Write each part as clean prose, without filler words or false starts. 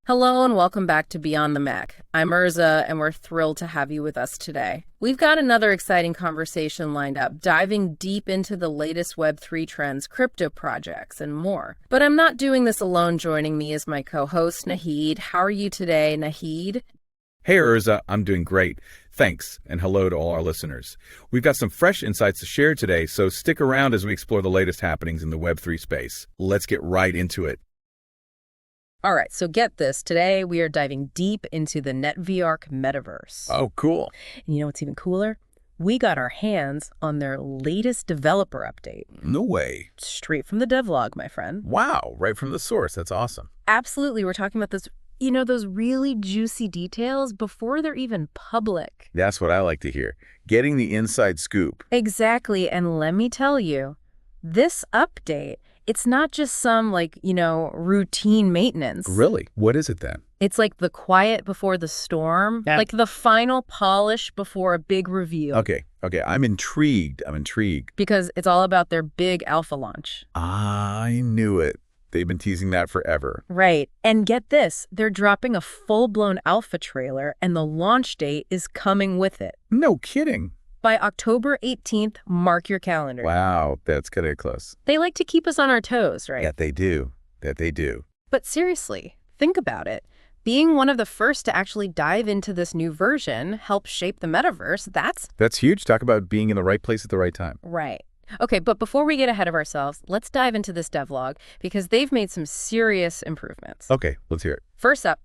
Hello and welcome back to Beyond the Mac. I'm Urza and we're thrilled to have you with us today. We've got another exciting conversation lined up, diving deep into the latest Web3 trends, crypto projects, and more. But I'm not doing this alone. Joining me is my co-host, Nahid. How are you today, Nahid? Hey Urza, I'm doing great. Thanks, and hello to all our listeners. We've got some fresh insights to share today, so stick around as we explore the latest happenings in the Web3 space. Let's get right into it. All right, so get this. Today we are diving deep into the NetVRk Metaverse. Oh, cool. And you know what's even cooler? We got our hands on their latest developer update. No way. Straight from the Devlog, my friend. Wow, right from the source. That's awesome. Absolutely. We're talking about this, those really juicy details before they're even public. That's what I like to hear. Getting the inside scoop. Exactly. And let me tell you, this update, it's not just some, routine maintenance. Really? What is it then? It's like the quiet before the storm, like the final polish before a big reveal. Okay. I'm intrigued. Because it's all about their big alpha launch. I knew it. They've been teasing that forever. Right. And get this, they're dropping a full-blown alpha trailer, and the launch date is coming with it. No kidding. By October 18th, mark your calendar. Wow, that's getting close. They like to keep us on our toes, right? That they do. But seriously, think about it. Being one of the first to actually dive into this new version, help shape the metaverse, That's huge. Talk about being in the right place at the right time. Right. Okay, but before we get ahead of ourselves, let's dive into this devlog because they've made some serious improvements. Okay, let's hear it. First up,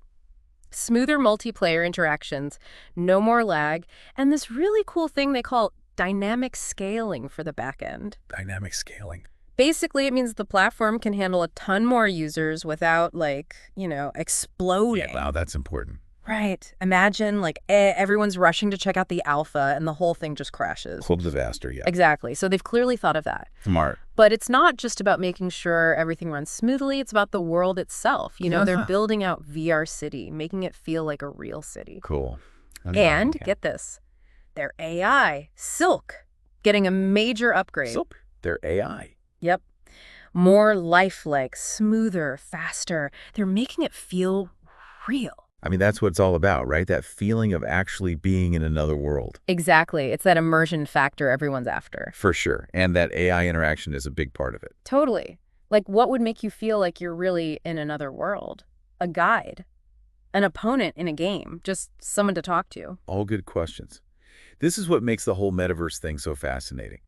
smoother multiplayer interactions, no more lag, and this really cool thing they call dynamic scaling for the backend. Dynamic scaling. Basically, it means the platform can handle a ton more users without, exploding. Yeah, wow, that's important. Right. Imagine, everyone's rushing to check out the alpha and the whole thing just crashes. Whole disaster, yeah. Exactly. So they've clearly thought of that. Smart. But it's not just about making sure everything runs smoothly. It's about the world itself. They're building out VR City, making it feel like a real city. Cool. And get this, their AI, Silk, getting a major upgrade. Silk? Their AI? Yep. More lifelike, smoother, faster. They're making it feel real. I mean, that's what it's all about, right? That feeling of actually being in another world. Exactly. It's that immersion factor everyone's after. For sure. And that AI interaction is a big part of it. Totally. What would make you feel like you're really in another world? A guide? An opponent in a game? Just someone to talk to? All good questions. This is what makes the whole metaverse thing so fascinating.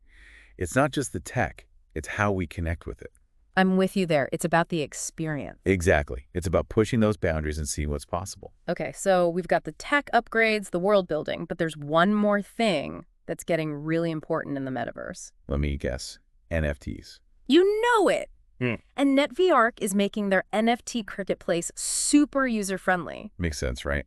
It's not just the tech, it's how we connect with it. I'm with you there. It's about the experience. Exactly. It's about pushing those boundaries and seeing what's possible. Okay, so we've got the tech upgrades, the world building, but there's one more thing that's getting really important in the metaverse. Let me guess. NFTs. You know it! And NetVRk is making their NFT marketplace super user-friendly. Makes sense, right?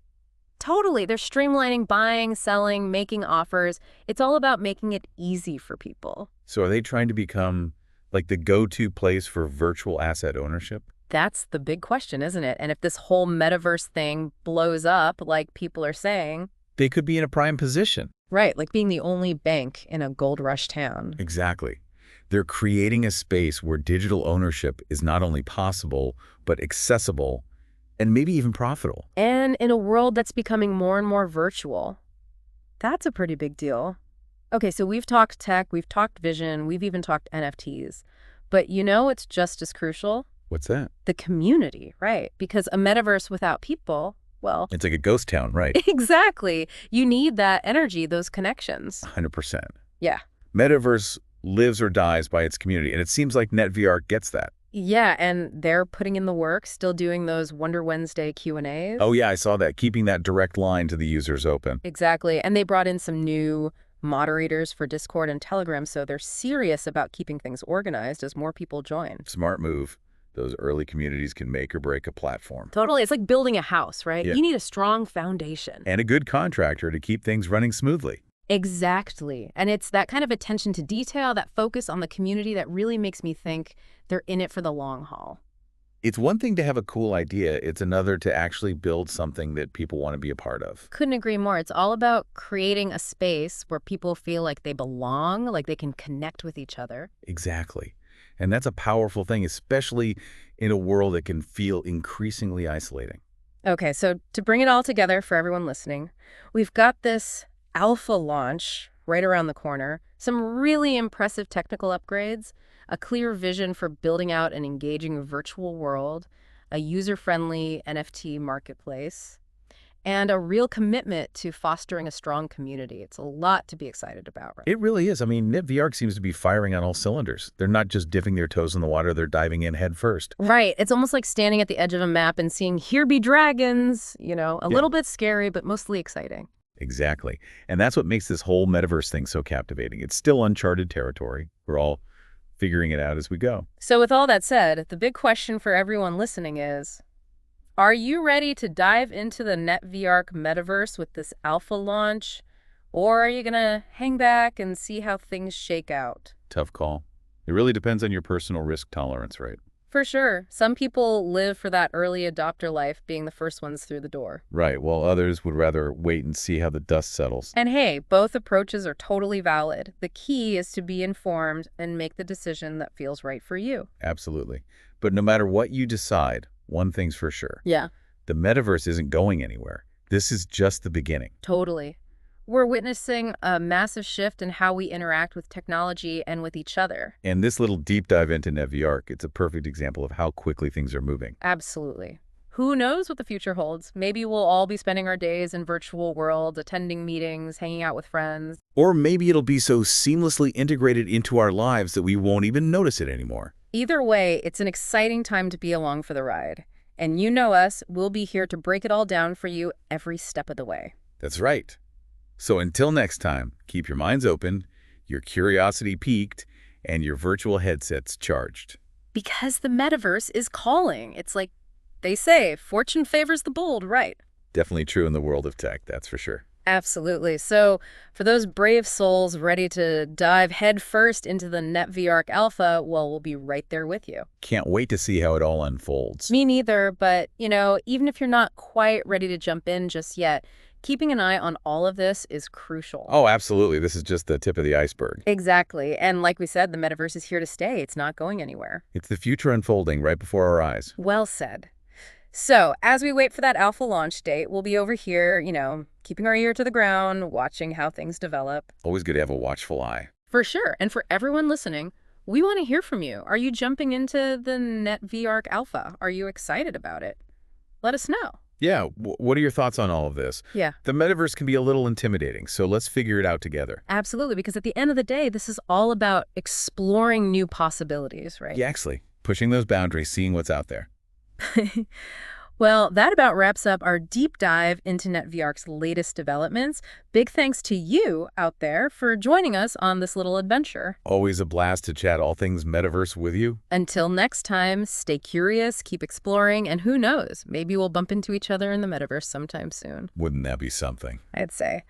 Totally. They're streamlining buying, selling, making offers. It's all about making it easy for people. So are they trying to become like the go-to place for virtual asset ownership? That's the big question, isn't it? And if this whole metaverse thing blows up, like people are saying... They could be in a prime position. Right, like being the only bank in a gold rush town. Exactly. They're creating a space where digital ownership is not only possible, but accessible and maybe even profitable. And in a world that's becoming more and more virtual. That's a pretty big deal. Okay, so we've talked tech, we've talked vision, we've even talked NFTs. But it's just as crucial? What's that? The community, right? Because a metaverse without people, well... It's like a ghost town, right? Exactly. You need that energy, those connections. 100%. Yeah. Metaverse lives or dies by its community, and it seems like NetVRk gets that. Yeah, and they're putting in the work, still doing those Wonder Wednesday Q&As. Oh yeah, I saw that, keeping that direct line to the users open. Exactly, and they brought in some new moderators for Discord and Telegram, so they're serious about keeping things organized as more people join. Smart move. Those early communities can make or break a platform. Totally, it's like building a house, right? Yeah. You need a strong foundation. And a good contractor to keep things running smoothly. Exactly. And it's that kind of attention to detail, that focus on the community that really makes me think they're in it for the long haul. It's one thing to have a cool idea. It's another to actually build something that people want to be a part of. Couldn't agree more. It's all about creating a space where people feel like they belong, like they can connect with each other. Exactly. And that's a powerful thing, especially in a world that can feel increasingly isolating. Okay, so to bring it all together for everyone listening, we've got this alpha launch right around the corner, some really impressive technical upgrades, a clear vision for building out an engaging virtual world, a user-friendly NFT marketplace, and a real commitment to fostering a strong community. It's a lot to be excited about, right? It really is. I mean, NetVRk seems to be firing on all cylinders. They're not just dipping their toes in the water, they're diving in head first. Right. It's almost like standing at the edge of a map and seeing, here be dragons, a Yeah. little bit scary, but mostly exciting. Exactly. And that's what makes this whole metaverse thing so captivating. It's still uncharted territory. We're all figuring it out as we go. So with all that said, the big question for everyone listening is, are you ready to dive into the NetVRk Metaverse with this alpha launch? Or are you going to hang back and see how things shake out? Tough call. It really depends on your personal risk tolerance, right? For sure. Some people live for that early adopter life, being the first ones through the door. Right, while others would rather wait and see how the dust settles. And hey, both approaches are totally valid. The key is to be informed and make the decision that feels right for you. Absolutely. But no matter what you decide, one thing's for sure. Yeah, The metaverse isn't going anywhere. This is just the beginning. totally. We're witnessing a massive shift in how we interact with technology and with each other. And this little deep dive into NetVRk, it's a perfect example of how quickly things are moving. Absolutely. Who knows what the future holds? Maybe we'll all be spending our days in virtual worlds, attending meetings, hanging out with friends. Or maybe it'll be so seamlessly integrated into our lives that we won't even notice it anymore. Either way, it's an exciting time to be along for the ride. And you know us, we'll be here to break it all down for you every step of the way. That's right. So until next time, keep your minds open, your curiosity piqued, and your virtual headsets charged. Because the metaverse is calling. It's like they say, fortune favors the bold, right? Definitely true in the world of tech, that's for sure. Absolutely. So for those brave souls ready to dive headfirst into the NetVRk Alpha, well, we'll be right there with you. Can't wait to see how it all unfolds. Me neither, but, even if you're not quite ready to jump in just yet, keeping an eye on all of this is crucial. Oh, absolutely. This is just the tip of the iceberg. Exactly. And like we said, the metaverse is here to stay. It's not going anywhere. It's the future unfolding right before our eyes. Well said. So as we wait for that alpha launch date, we'll be over here, keeping our ear to the ground, watching how things develop. Always good to have a watchful eye. For sure. And for everyone listening, we want to hear from you. Are you jumping into the NetVRk Alpha? Are you excited about it? Let us know. Yeah, what are your thoughts on all of this? Yeah, The metaverse can be a little intimidating, so let's figure it out together. absolutely. Because at the end of the day, this is all about exploring new possibilities, right? Yeah, actually, pushing those boundaries, seeing what's out there. Well, that about wraps up our deep dive into NetVRk's latest developments. Big thanks to you out there for joining us on this little adventure. Always a blast to chat all things metaverse with you. Until next time, stay curious, keep exploring, and who knows, maybe we'll bump into each other in the metaverse sometime soon. Wouldn't that be something? I'd say.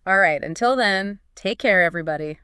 All right, until then, take care, everybody.